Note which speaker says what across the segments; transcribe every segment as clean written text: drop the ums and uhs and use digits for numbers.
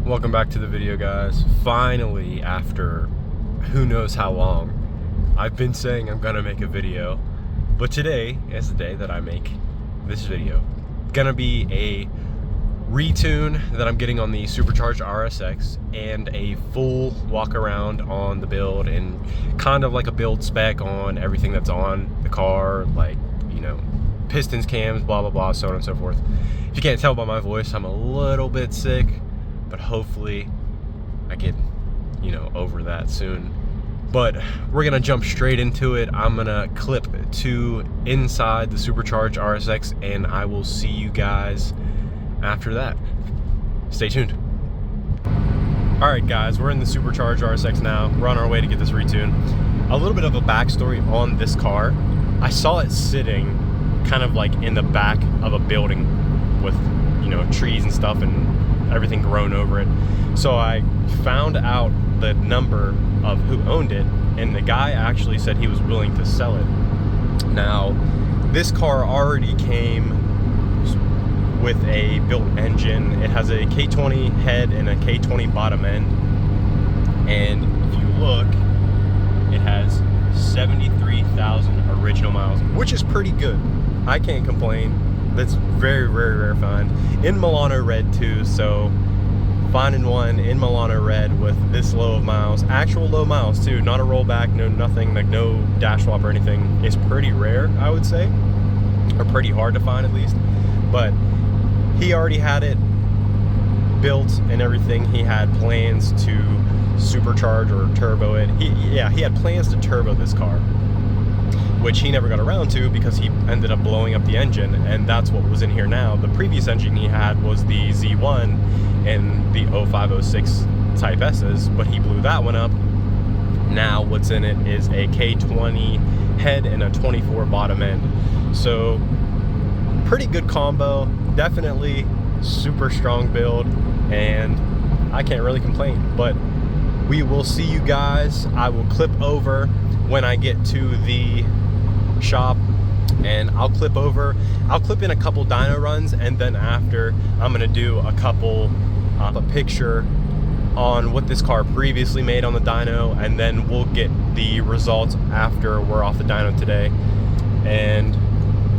Speaker 1: Welcome back to the video, guys. Finally, after who knows how long, I've been saying I'm gonna make a video, but today is the day that I make this video. Gonna be a retune that I'm getting on the Supercharged RSX and a full walk around on the build and kind of like a build spec on everything that's on the car, like, you know, pistons, cams, blah blah blah, so on and so forth. If you can't tell by my voice, I'm a little bit sick, but hopefully I get, you know, over that soon. But we're gonna jump straight into it. I'm gonna clip to inside the Supercharged RSX and I will see you guys after that. Stay tuned. All right, guys, we're in the Supercharged RSX now. We're on our way to get this retune. A little bit of a backstory on this car. I saw it sitting kind of like in the back of a building with, you know, trees and stuff and everything grown over it. So I found out the number of who owned it, and the guy actually said he was willing to sell it. Now, this car already came with a built engine. It has a K20 head and a K20 bottom end, and if you look, it has 73,000 original miles, which is pretty good. I can't complain. That's very, very rare find. In Milano red too, so finding one in Milano red with this low of miles, actual low miles too, not a rollback, no nothing, like no dash swap or anything, is pretty rare, I would say, or pretty hard to find at least. But he already had it built and everything. He had plans to supercharge or turbo it. He had plans to turbo this car, which he never got around to because he ended up blowing up the engine, and that's what was in here now. The previous engine he had was the Z1 and the 0506 Type S's, but he blew that one up. Now what's in it is a K20 head and a 24 bottom end. So pretty good combo, definitely super strong build, and I can't really complain. But we will see you guys. I will clip over when I get to the shop, and I'll clip in a couple dyno runs, and then after I'm gonna do a couple a picture on what this car previously made on the dyno, and then we'll get the results after we're off the dyno today, and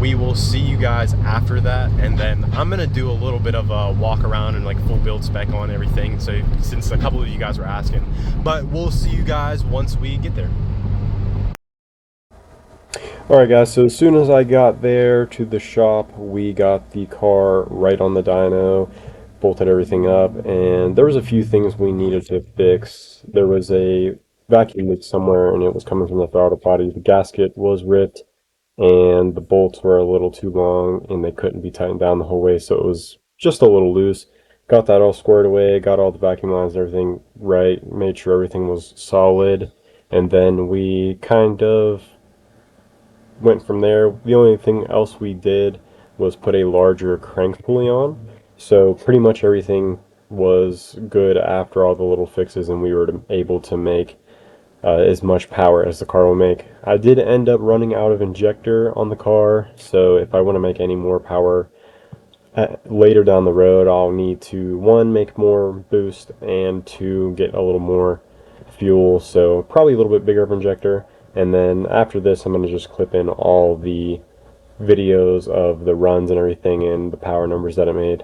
Speaker 1: we will see you guys after that. And then I'm gonna do a little bit of a walk around and like full build spec on everything, so since a couple of you guys were asking. But we'll see you guys once we get there. Alright guys, so as soon as I got there to the shop, we got the car right on the dyno, bolted everything up, and there was a few things we needed to fix. There was a vacuum leak somewhere, and it was coming from the throttle body. The gasket was ripped, and the bolts were a little too long, and they couldn't be tightened down the whole way, so it was just a little loose. Got that all squared away, got all the vacuum lines and everything right, made sure everything was solid, and then we kind of went from there. The only thing else we did was put a larger crank pulley on, so pretty much everything was good after all the little fixes, and we were able to make as much power as the car will make. I did end up running out of injector on the car, so if I want to make any more power later down the road, I'll need to, one, make more boost, and two, get a little more fuel, so probably a little bit bigger of injector. And then after this, I'm going to just clip in all the videos of the runs and everything and the power numbers that it made.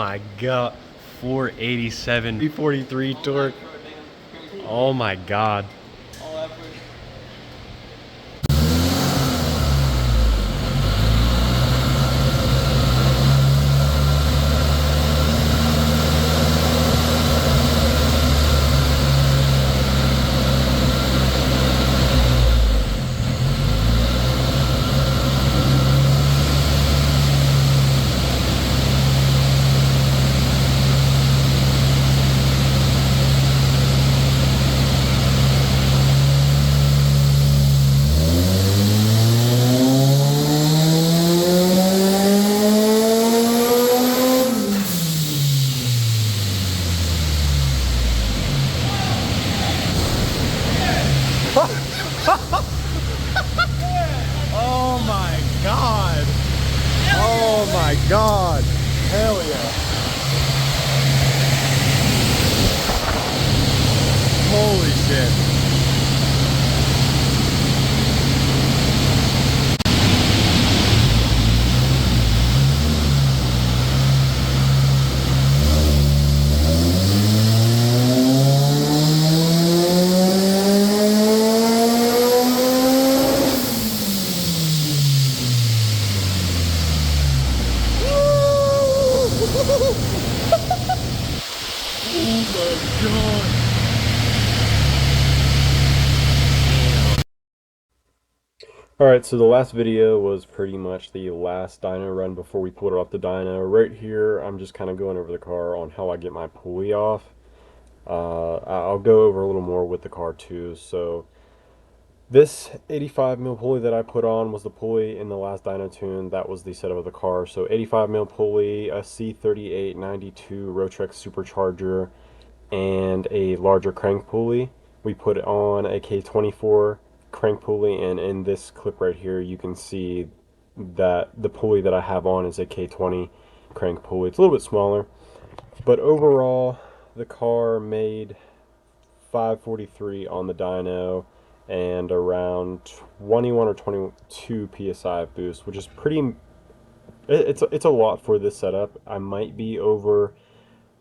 Speaker 1: my god. 487, 343 torque. Oh my god. Oh my god. Oh my god. Hell yeah. Holy shit. Alright, so the last video was pretty much the last dyno run before we pulled it off the dyno. Right here, I'm just kind of going over the car on how I get my pulley off. I'll go over a little more with the car too. So this 85mm pulley that I put on was the pulley in the last dyno tune. That was the setup of the car. So 85mm pulley, a C3892 Rotrex Supercharger, and a larger crank pulley. We put on a K24 crank pulley, and in this clip right here you can see that the pulley that I have on is a K20 crank pulley. It's a little bit smaller, but overall the car made 543 on the dyno and around 21 or 22 psi of boost, which is pretty, it's a lot for this setup. I might be over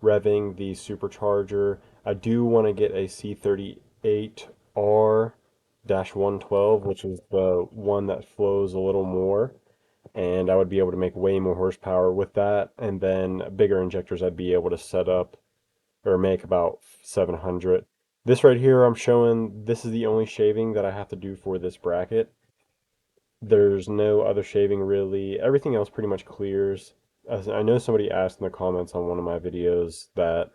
Speaker 1: revving the supercharger. I do want to get a C38R-112, which is the one that flows a little more, and I would be able to make way more horsepower with that, and then bigger injectors I'd be able to set up or make about 700. This right here I'm showing, this is the only shaving that I have to do for this bracket. There's no other shaving really. Everything else pretty much clears. As I know somebody asked in the comments on one of my videos that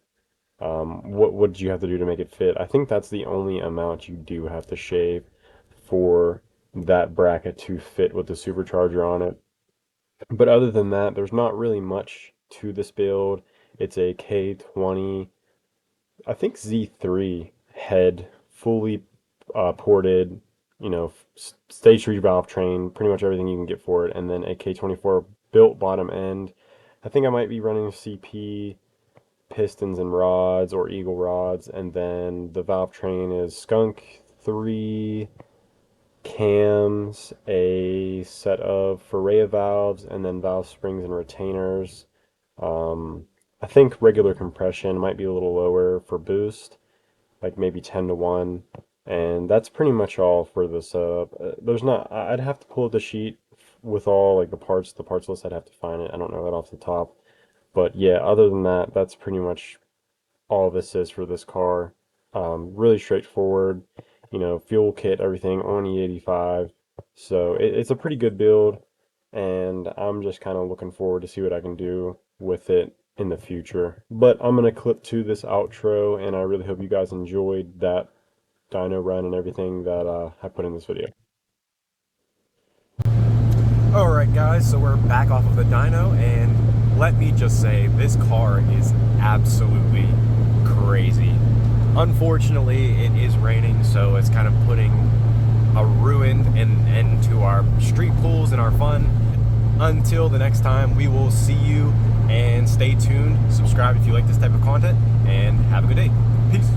Speaker 1: what did you have to do to make it fit? I think that's the only amount you do have to shave for that bracket to fit with the supercharger on it. But other than that, there's not really much to this build. It's a K20, I think Z3 head, fully ported, you know, stage 3 valve train, pretty much everything you can get for it, and then a K24 built bottom end. I think I might be running CP pistons and rods or eagle rods, and then the valve train is skunk 3 cams, a set of Ferrea valves, and then valve springs and retainers. I think regular compression might be a little lower for boost, like maybe 10-to-1, and that's pretty much all for the setup. There's not, I'd have to pull up the sheet with all like the parts list. I'd have to find it. I don't know that off the top, but yeah, other than that, that's pretty much all this is for this car. Really straightforward, you know, fuel kit, everything on E85, so it's a pretty good build, and I'm just kind of looking forward to see what I can do with it in the future. But I'm gonna clip to this outro, and I really hope you guys enjoyed that dyno run and everything that I put in this video. Alright guys, so we're back off of the dyno, and let me just say, this car is absolutely crazy. Unfortunately, it is raining, so it's kind of putting a ruined end to our street pools and our fun. Until the next time, we will see you, and stay tuned. Subscribe if you like this type of content, and have a good day. Peace.